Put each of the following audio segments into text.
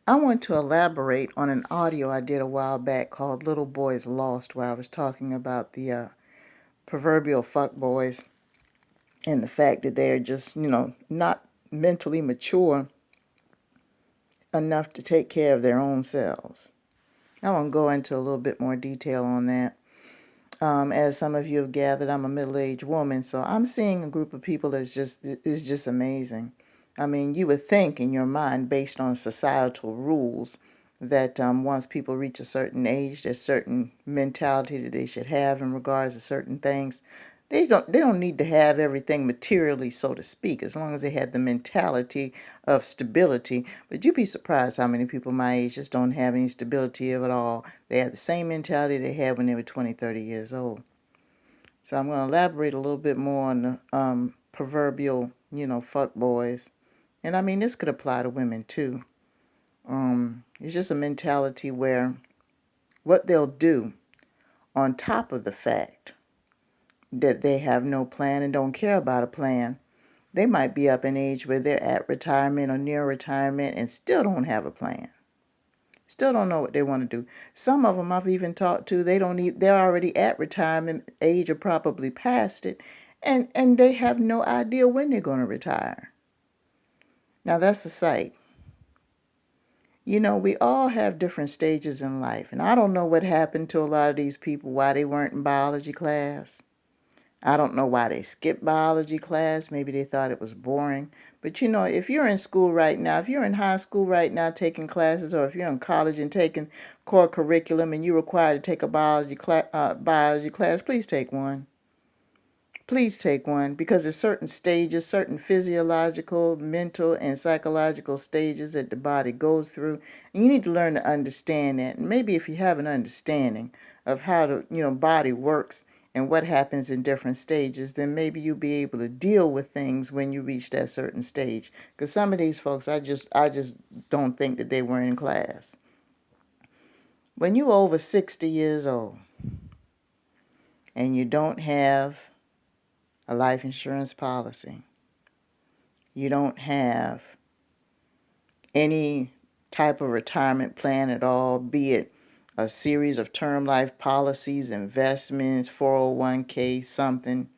I want to elaborate on an audio I did a while back called Little Boys Lost, where I was talking about the proverbial fuckboys and the fact that they're just, not mentally mature enough to take care of their own selves. I want to go into a little bit more detail on that. As some of you have gathered, I'm a middle-aged woman, so I'm seeing a group of people that's just amazing. I mean, you would think in your mind, based on societal rules, that once people reach a certain age, there's certain mentality that they should have in regards to certain things. They don't need to have everything materially, so to speak, as long as they have the mentality of stability. But you'd be surprised how many people my age just don't have any stability of it all. They have the same mentality they had when they were 20, 30 years old. So I'm going to elaborate a little bit more on the proverbial, fuck boys. And I mean, this could apply to women too. It's just a mentality where what they'll do on top of the fact that they have no plan and don't care about a plan, they might be up in age where they're at retirement or near retirement and still don't have a plan. Still don't know what they want to do. Some of them I've even talked to, they're already at retirement age or probably past it, and they have no idea when they're going to retire. Now that's a sight. We all have different stages in life, and I don't know what happened to a lot of these people, why they weren't in biology class. I don't know why they skipped biology class. Maybe they thought it was boring. But if you're in school right now, if you're in high school right now taking classes, or if you're in college and taking core curriculum and you're required to take a biology class, please take one. Please take one, because there's certain stages, certain physiological, mental, and psychological stages that the body goes through, and you need to learn to understand that. And maybe if you have an understanding of how the body works and what happens in different stages, then maybe you'll be able to deal with things when you reach that certain stage. Because some of these folks, I just don't think that they were in class. When you're over 60 years old and you don't have a life insurance policy, you don't have any type of retirement plan at all, be it a series of term life policies, investments, 401k, something.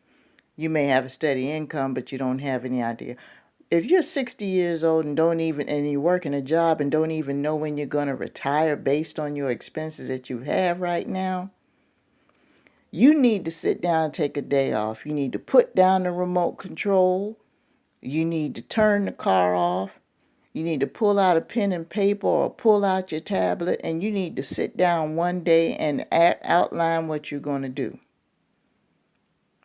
You may have a steady income, but you don't have any idea. If you're 60 years old and you work in a job and don't even know when you're going to retire based on your expenses that you have right now, you need to sit down and take a day off. You need to put down the remote control. You need to turn the car off. You need to pull out a pen and paper or pull out your tablet, and you need to sit down one day and outline what you're going to do.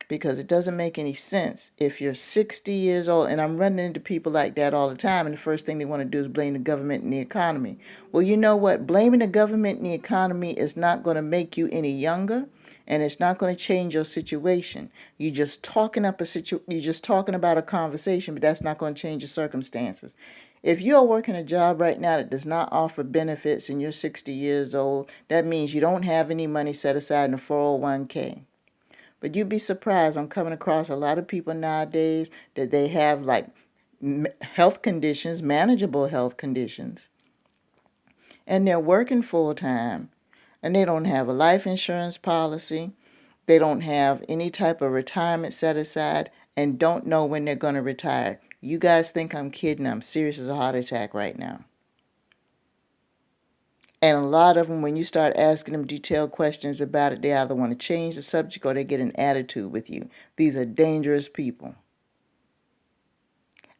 Because it doesn't make any sense if you're 60 years old, and I'm running into people like that all the time, and the first thing they want to do is blame the government and the economy. Well, you know what? Blaming the government and the economy is not going to make you any younger, and it's not going to change your situation. You're just talking about a conversation, but that's not going to change your circumstances. If you're working a job right now that does not offer benefits and you're 60 years old, that means you don't have any money set aside in a 401k. But you'd be surprised, I'm coming across a lot of people nowadays that they have like health conditions, manageable health conditions, and they're working full time, and they don't have a life insurance policy, they don't have any type of retirement set aside, and don't know when they're going to retire. You guys think I'm kidding? I'm serious as a heart attack right now. And a lot of them, when you start asking them detailed questions about it, they either want to change the subject or they get an attitude with you. These are dangerous people.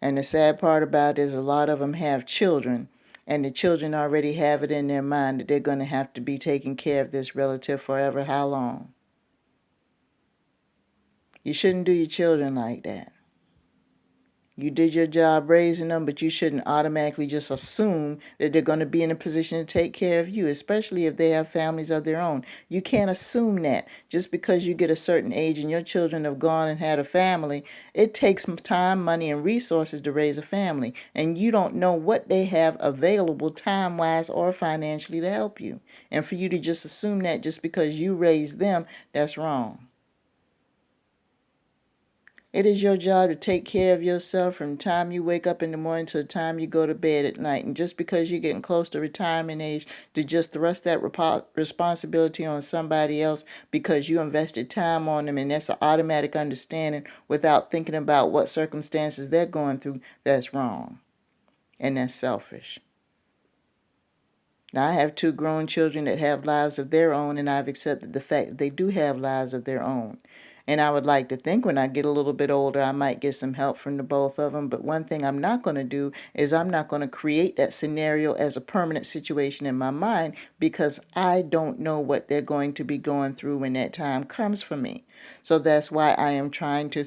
And the sad part about it is a lot of them have children, and the children already have it in their mind that they're going to have to be taking care of this relative forever. How long? You shouldn't do your children like that. You did your job raising them, but you shouldn't automatically just assume that they're going to be in a position to take care of you, especially if they have families of their own. You can't assume that just because you get a certain age and your children have gone and had a family. It takes some time, money, and resources to raise a family, and you don't know what they have available time-wise or financially to help you. And for you to just assume that just because you raised them, that's wrong. It is your job to take care of yourself from the time you wake up in the morning to the time you go to bed at night. And just because you're getting close to retirement age, to just thrust that responsibility on somebody else because you invested time on them, and that's an automatic understanding without thinking about what circumstances they're going through, that's wrong. And that's selfish. Now, I have 2 grown children that have lives of their own, and I've accepted the fact that they do have lives of their own. And I would like to think when I get a little bit older, I might get some help from the both of them. But one thing I'm not going to do is I'm not going to create that scenario as a permanent situation in my mind, because I don't know what they're going to be going through when that time comes for me. So that's why I am trying to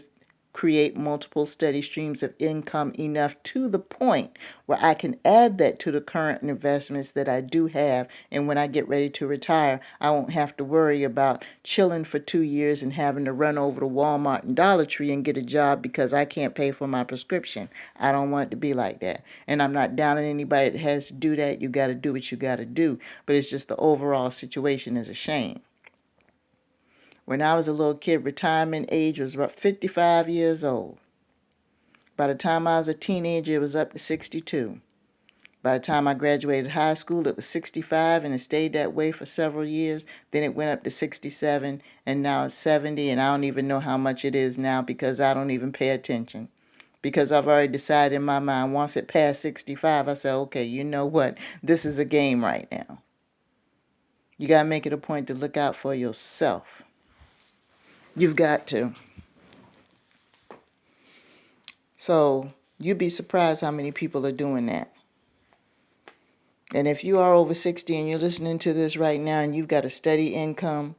create multiple steady streams of income enough to the point where I can add that to the current investments that I do have. And when I get ready to retire, I won't have to worry about chilling for 2 years and having to run over to Walmart and Dollar Tree and get a job because I can't pay for my prescription. I don't want it to be like that. And I'm not down on anybody that has to do that. You got to do what you got to do. But it's just the overall situation is a shame. When I was a little kid, retirement age was about 55 years old. By the time I was a teenager, it was up to 62. By the time I graduated high school, it was 65, and it stayed that way for several years. Then it went up to 67, and now it's 70, and I don't even know how much it is now because I don't even pay attention. Because I've already decided in my mind, once it passed 65, I said, okay, you know what? This is a game right now. You got to make it a point to look out for yourself. You've got to. So you'd be surprised how many people are doing that. And if you are over 60 and you're listening to this right now and you've got a steady income,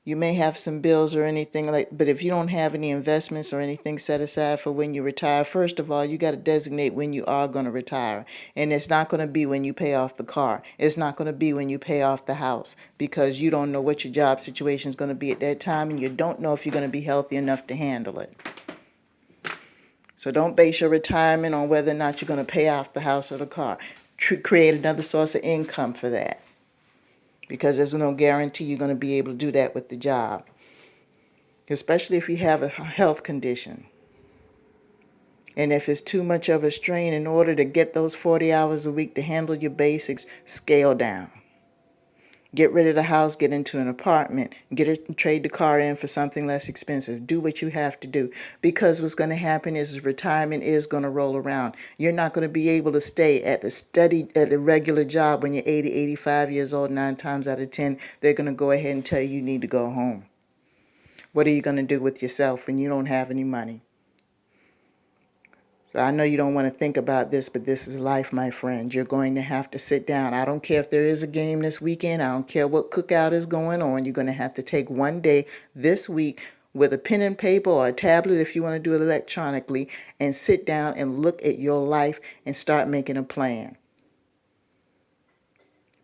you may have some bills or anything like, but if you don't have any investments or anything set aside for when you retire, first of all, you got to designate when you are going to retire. And it's not going to be when you pay off the car. It's not going to be when you pay off the house, because you don't know what your job situation is going to be at that time, and you don't know if you're going to be healthy enough to handle it. So don't base your retirement on whether or not you're going to pay off the house or the car. Create another source of income for that, because there's no guarantee you're going to be able to do that with the job, especially if you have a health condition. And if it's too much of a strain, in order to get those 40 hours a week to handle your basics, scale down. Get rid of the house, get into an apartment, trade the car in for something less expensive. Do what you have to do, because what's going to happen is retirement is going to roll around. You're not going to be able to stay at a regular job when you're 80, 85 years old. 9 times out of 10, they're going to go ahead and tell you need to go home. What are you going to do with yourself when you don't have any money? So I know you don't want to think about this, but this is life, my friend. You're going to have to sit down. I don't care if there is a game this weekend. I don't care what cookout is going on. You're going to have to take one day this week with a pen and paper or a tablet if you want to do it electronically, and sit down and look at your life and start making a plan.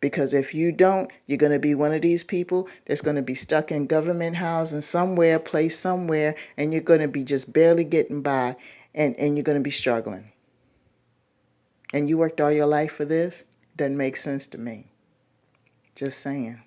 Because if you don't, you're going to be one of these people that's going to be stuck in government housing somewhere, placed somewhere, and you're going to be just barely getting by. And you're going to be struggling. And you worked all your life for this? Doesn't make sense to me. Just saying.